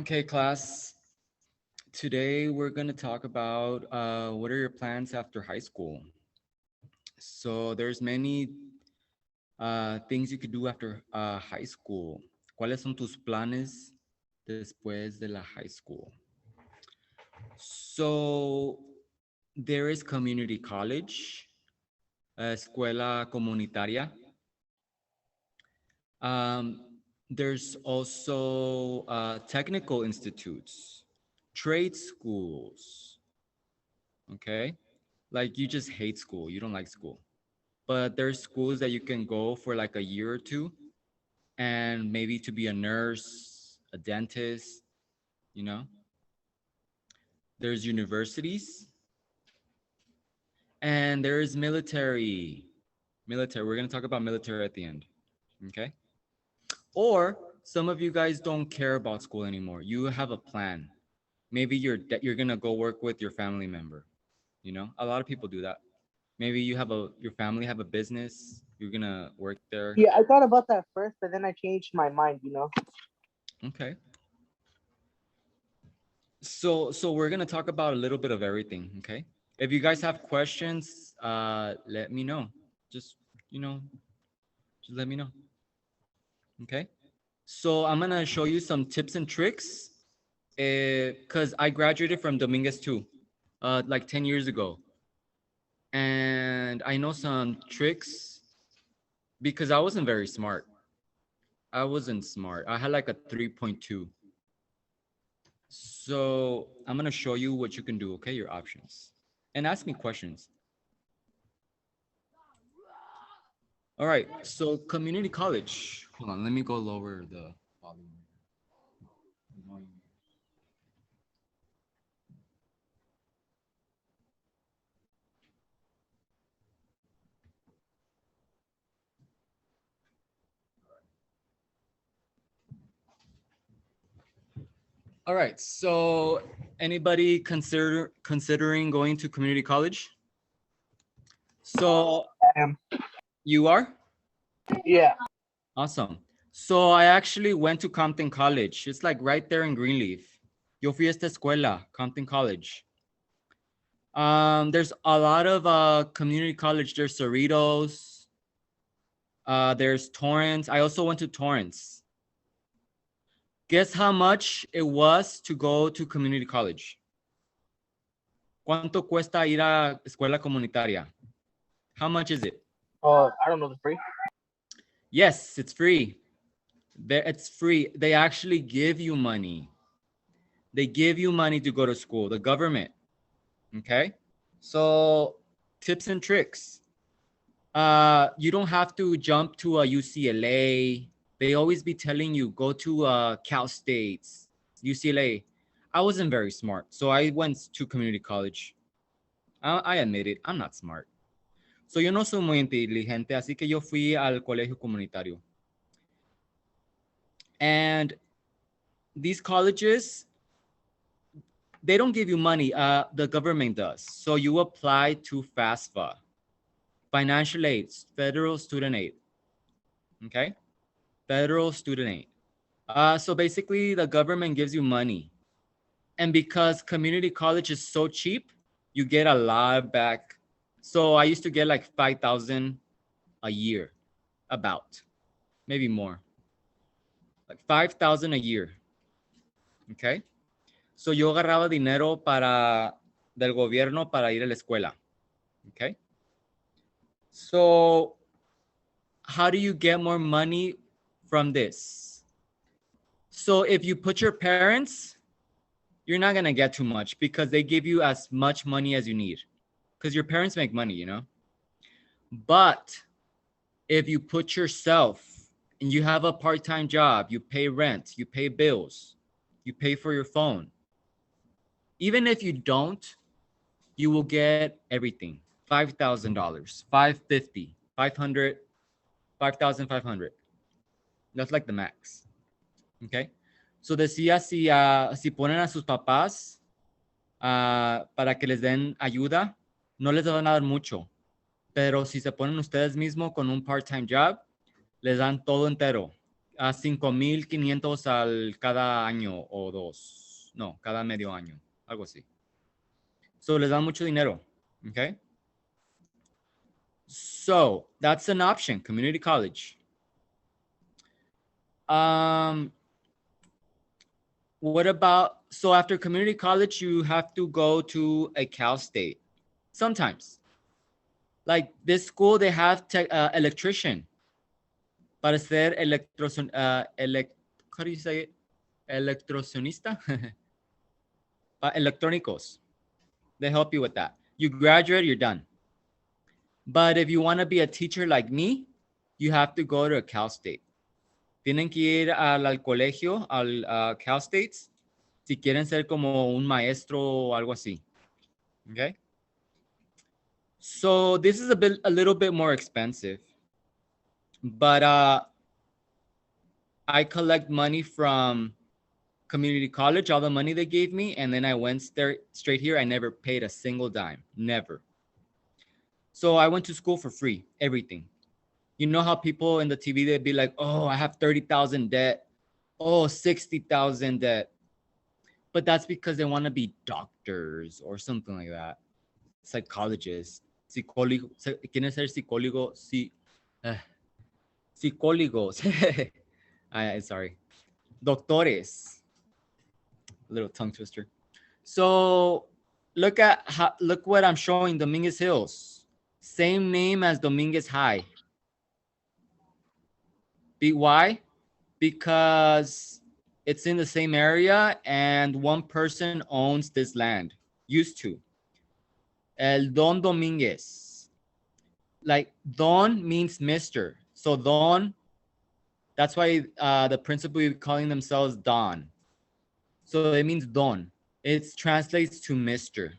Okay, class. Today we're going to talk about what are your plans after high school. So there's many things you could do after high school. ¿Cuáles son tus planes después de la high school? So there is community college, escuela comunitaria. Um, there's also technical institutes, trade schools. Okay, like you just hate school, you don't like school, but there's schools that you can go for like a year or two and maybe to be a nurse, a dentist, you know. There's universities, and there's military. We're going to talk about military at the end. Okay, or some of you guys don't care about school anymore, you have a plan. Maybe you're going to go work with your family member, you know. A lot of people do that. Maybe your family have a business, you're gonna work there. Yeah, I thought about that first, but then I changed my mind. Okay. So we're gonna talk about a little bit of everything, okay? If you guys have questions, let me know. Just, you know, just let me know. Okay. So I'm gonna show you some tips and tricks. Cause I graduated from Dominguez too, like 10 years ago. And I know some tricks because I wasn't very smart. I wasn't smart. I had like a 3.2. So I'm gonna show you what you can do, okay? Your options. And ask me questions. All right, so community college. Hold on, let me go lower the volume. All right, so anybody considering going to community college? So you are? Yeah. Awesome. So I actually went to Compton College. It's like right there in Greenleaf. Yo fui a esta escuela, Compton College. There's a lot of community college. There's Cerritos. There's Torrance. I also went to Torrance. Guess how much it was to go to community college? ¿Cuánto cuesta ir a escuela comunitaria? How much is it? I don't know, the free. Yes, it's free. It's free. They actually give you money. They give you money to go to school, the government. Okay? So tips and tricks. You don't have to jump to a UCLA. They always be telling you go to Cal States, UCLA. I wasn't very smart, so I went to community college. I admit it, I'm not smart. So yo no soy muy inteligente, así que yo fui al colegio comunitario. And these colleges, they don't give you money. The government does. So you apply to FAFSA, financial aid, federal student aid. Okay, federal student aid. So basically, the government gives you money, and because community college is so cheap, you get a lot back. So I used to get like 5,000 a year, about maybe more, like 5,000 a year. Okay, so yo agarraba dinero del gobierno para ir a la escuela. Okay, so how do you get more money from this? So if you put your parents, you're not gonna get too much because they give you as much money as you need because your parents make money, you know. But if you put yourself and you have a part-time job, you pay rent, you pay bills, you pay for your phone. Even if you don't, you will get everything. $5,000, 550, 500, 5,500. That's like the max. Okay. So decía si ponen a sus papás para que les den ayuda, no les van a dar mucho. Pero si se ponen ustedes mismos con un part-time job, les dan todo entero. a 5,500 al cada año o dos. No, cada medio año. Algo así. So les dan mucho dinero. Okay. So that's an option, community college. Um, what about, so after community college, you have to go to a Cal State. Sometimes. Like this school, they have electrician. Para ser how do you say it? Electrocionista? Electronicos. They help you with that. You graduate, you're done. But if you want to be a teacher like me, you have to go to a Cal State. Tienen que ir al colegio, al Cal States, si quieren ser como un maestro o algo así. Okay? So this is a little bit more expensive. But I collect money from community college, all the money they gave me, and then I went straight here. I never paid a single dime. Never. So I went to school for free, everything. You know how people in the TV, they'd be like, oh, I have 30,000 debt. Oh, 60,000 debt. But that's because they want to be doctors or something like that. Psychologists. Psicólogo. Quieren ser psicólogo. Psicólogos. Sorry. Doctores. A little tongue twister. So look what I'm showing, Dominguez Hills. Same name as Dominguez High. Why? Because it's in the same area and one person owns this land. Used to. El Don Dominguez. Like Don means Mr. So Don, that's why the principal is calling themselves Don. So it means Don. It translates to Mr.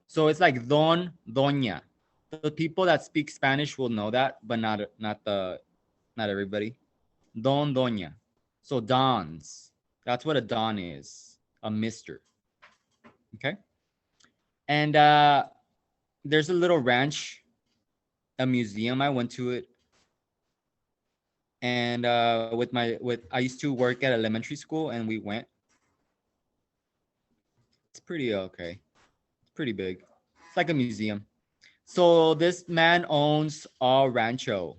So it's like Don, Doña. The people that speak Spanish will know that, but not everybody. Don, Doña. So Dons. That's what a Don is. A Mister. Okay. And there's a little ranch, a museum. I went to it. And I used to work at elementary school, and we went. It's pretty okay. It's pretty big. It's like a museum. So this man owns all rancho.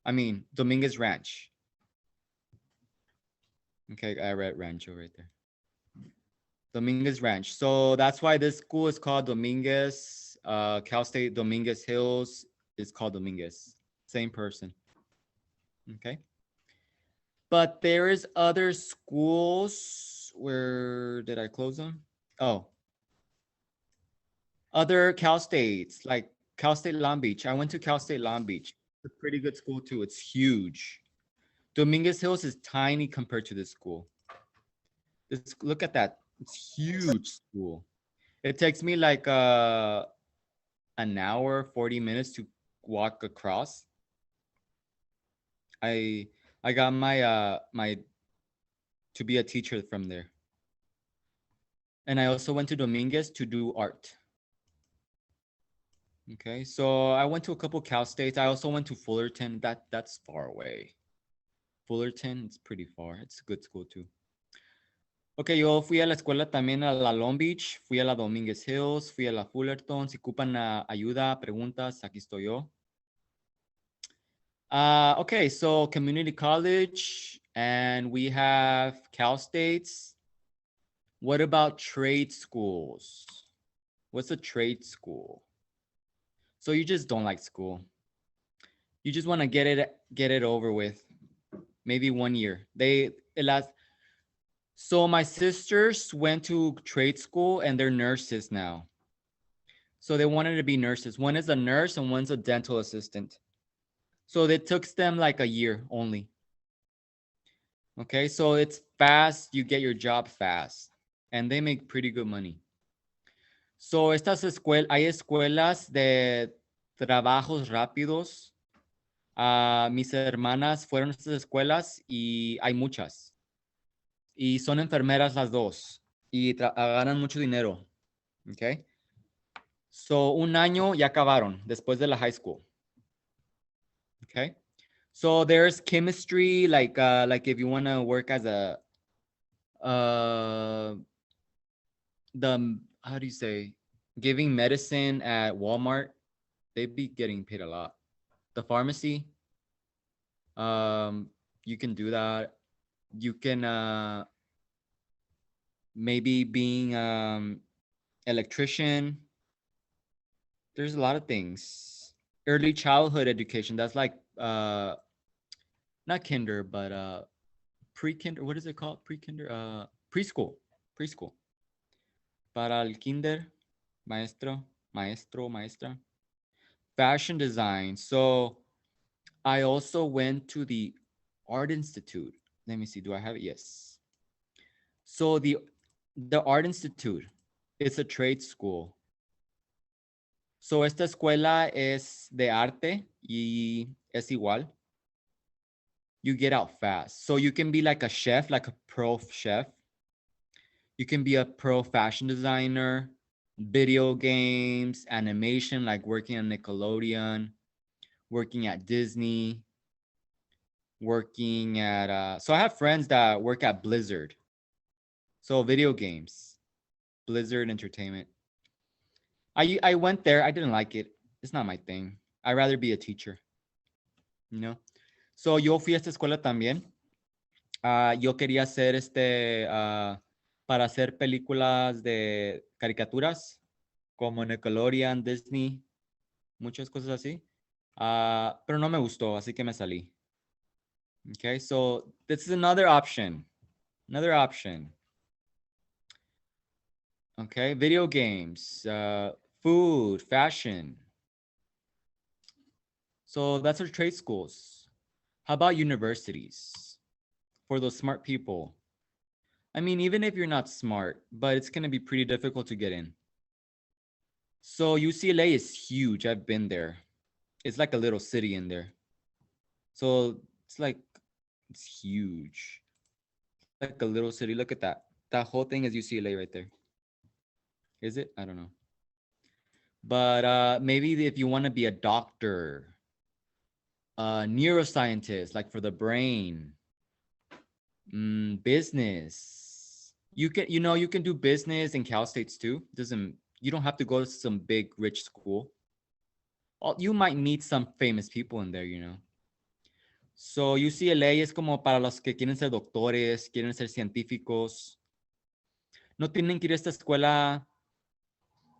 I mean, Dominguez Ranch. Okay, I read rancho right there. Dominguez Ranch. So that's why this school is called Dominguez. Cal State Dominguez Hills is called Dominguez. Same person. Okay. But there is other schools. Where did I close them? Oh. Other Cal States, like Cal State Long Beach. I went to Cal State Long Beach. It's a pretty good school too. It's huge. Dominguez Hills is tiny compared to this school. Look at that. It's huge school. It takes me like an hour, 40 minutes to walk across. I got my to be a teacher from there. And I also went to Dominguez to do art. Okay, so I went to a couple Cal States. I also went to Fullerton. That's far away. Fullerton, it's pretty far. It's a good school too. Ok, yo fui a la escuela también a la Long Beach, fui a la Dominguez Hills, fui a la Fullerton. Si ocupan ayuda, preguntas, aquí estoy yo. Okay, so community college, and we have Cal States. What about trade schools? What's a trade school? So you just don't like school. You just want to get it over with. Maybe 1 year. So my sisters went to trade school and they're nurses now. So they wanted to be nurses. One is a nurse and one's a dental assistant. So it took them like a year only. Okay, so it's fast. You get your job fast. And they make pretty good money. So hay escuelas de trabajos rápidos. Mis hermanas fueron a estas escuelas y hay muchas. Y son enfermeras las dos. Y ganan mucho dinero. Okay. So 1 año ya acabaron después de la high school. Okay. So there's chemistry, like if you want to work as a uh the how do you say giving medicine at Walmart, they'd be getting paid a lot. The pharmacy, um, you can do that. You can maybe being electrician. There's a lot of things. Early childhood education. That's like not kinder, but pre-kinder. What is it called? Pre-kinder. Preschool. Preschool. Para el kinder, maestro, maestro, maestra. Fashion design. So I also went to the Art Institute. Let me see. Do I have it? Yes. So the Art Institute, it's a trade school. So esta escuela es de arte y es igual. You get out fast. So you can be like a chef, like a pro chef. You can be a pro fashion designer, video games, animation, like working on Nickelodeon, working at Disney, working at so I have friends that work at Blizzard. So video games, Blizzard Entertainment. I went there. I didn't like it. It's not my thing. I'd rather be a teacher. You know. So yo fui a esta escuela también. Yo quería hacer para hacer películas de caricaturas como Nickelodeon, Disney, muchas cosas así. Pero no me gustó, así que me salí. Okay, so this is another option. Another option. Okay, video games, food, fashion. So that's our trade schools. How about universities for those smart people? I mean, even if you're not smart, but it's going to be pretty difficult to get in. So UCLA is huge. I've been there. It's like a little city in there. So it's huge. Like a little city. Look at that. That whole thing is UCLA right there. Is it? I don't know. But maybe if you want to be a doctor, neuroscientist, like for the brain, business. You can do business in Cal States too. You don't have to go to some big rich school. You might meet some famous people in there. So UCLA es como para los que quieren ser doctores, quieren ser científicos. No tienen que ir a esta escuela.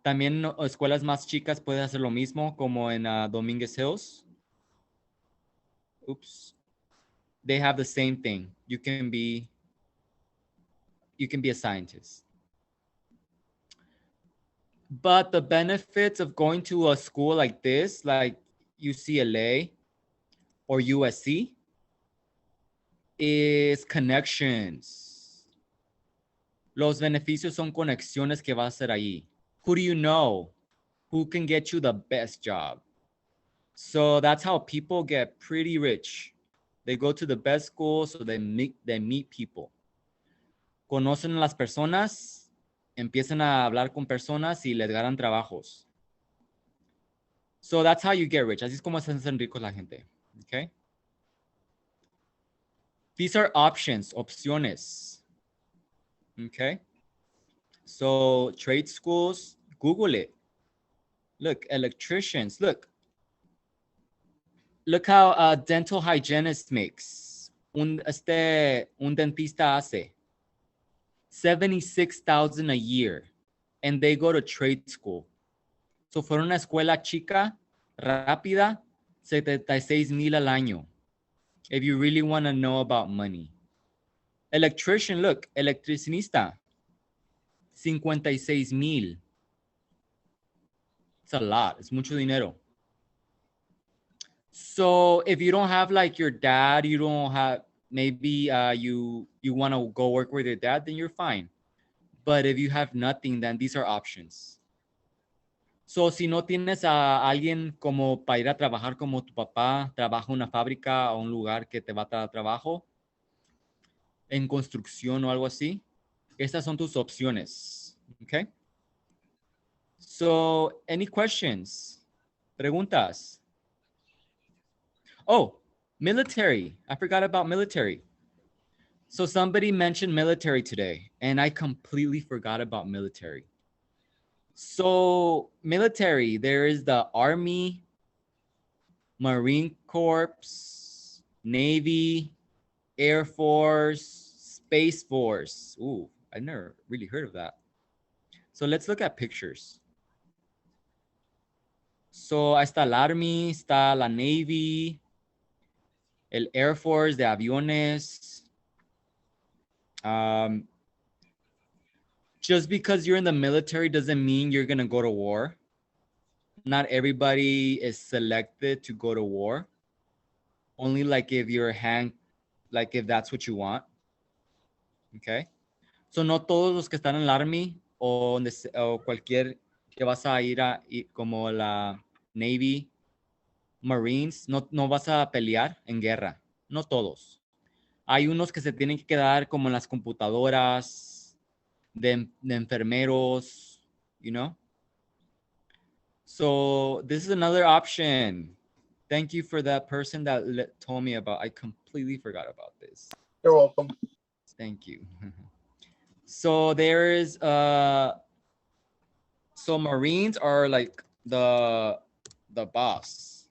También escuelas más chicas pueden hacer lo mismo, como en Dominguez Hills. Oops. They have the same thing. You can be a scientist. But the benefits of going to a school like this, like UCLA or USC, is connections. Los beneficios son conexiones que va a hacer ahí. Who do you know? Who can get you the best job? So that's how people get pretty rich. They go to the best school, so they meet people. Conocen a las personas, empiezan a hablar con personas y les ganan trabajos. So that's how you get rich. Así es como se hacen ricos la gente. Okay? These are options, opciones. Okay? So trade schools, Google it. Look, electricians. Look how a dental hygienist makes. Un dentista hace $76,000 a year, and they go to trade school. So for una escuela chica, rápida, 76,000 al año. If you really want to know about money. Electrician, look, electricinista, 56,000. It's a lot. It's mucho dinero. So if you don't have like your dad, you don't have, maybe you want to go work with your dad, then you're fine. But if you have nothing, then these are options. So si no tienes a alguien como para ir a trabajar como tu papá, trabaja en una fábrica o un lugar que te va a dar trabajo, en construcción o algo así, estas son tus opciones. Okay? So, any questions? Preguntas? Oh, Military. I forgot about military. So somebody mentioned military today, and I completely forgot about military. So military, there is the Army, Marine Corps, Navy, Air Force, Space Force. Ooh, I never really heard of that. So let's look at pictures. So ahí está el Army, está la Navy, el Air Force de aviones. Um, just because you're in the military doesn't mean you're gonna go to war. Not everybody is selected to go to war. Only like if you're like if that's what you want. Okay. So no todos los que están en el Army o cualquier que vas a ir como la Navy, Marines, no vas a pelear en guerra. No todos. Hay unos que se tienen que quedar como en las computadoras de enfermeros, you know? So this is another option. Thank you for that person that told me about. I completely forgot about this. You're welcome. Thank you. So there's so Marines are like the boss.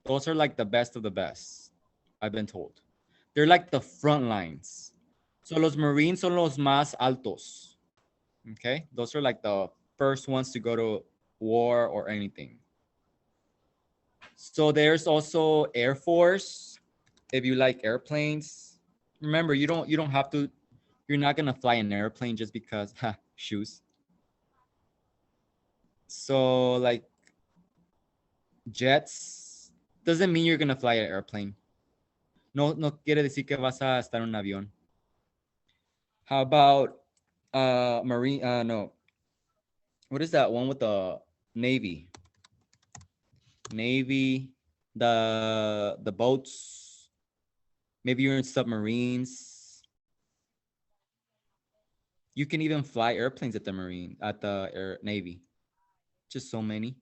Those are like the best of the best, I've been told. They're like the front lines. So los Marines son los más altos. Okay? Those are like the first ones to go to war or anything. So there's also Air Force. If you like airplanes, remember you don't have to. You're not gonna fly an airplane just because shoes. So like jets doesn't mean you're gonna fly an airplane. No quiere decir que vas a estar en un avión. How about marine? No. What is that one with the Navy? Navy, the boats. Maybe you're in submarines. You can even fly airplanes at the Navy. Just so many.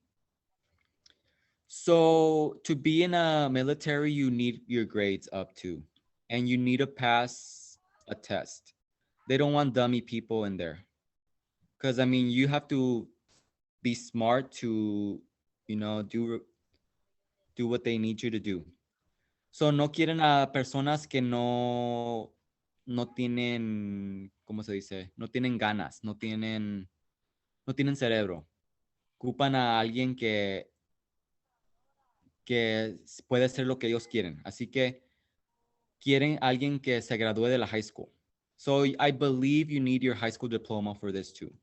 So to be in a military, you need your grades up too, and you need to pass a test. They don't want dummy people in there, because I mean you have to be smart to, do what they need you to do. So no quieren a personas que no tienen, ¿cómo se dice? No tienen ganas, no tienen cerebro. Ocupan a alguien que puede hacer lo que ellos quieren. Así que quieren a alguien que se gradúe de la high school. So I believe you need your high school diploma for this too.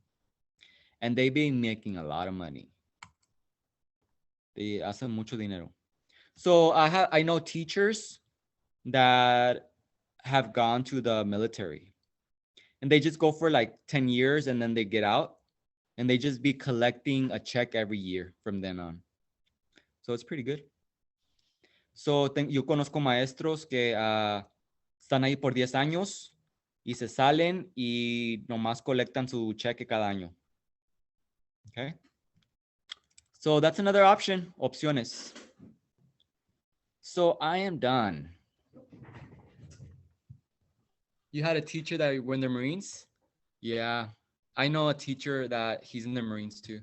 And they've been making a lot of money. They hacen mucho dinero. So I know teachers that have gone to the military and they just go for like 10 years and then they get out and they just be collecting a check every year from then on. So it's pretty good. So yo conozco maestros que están ahí por 10 años y se salen y nomás colectan su cheque cada año. Okay. So that's another option, opciones. So I am done. You had a teacher that were in the Marines? Yeah. I know a teacher that he's in the Marines too.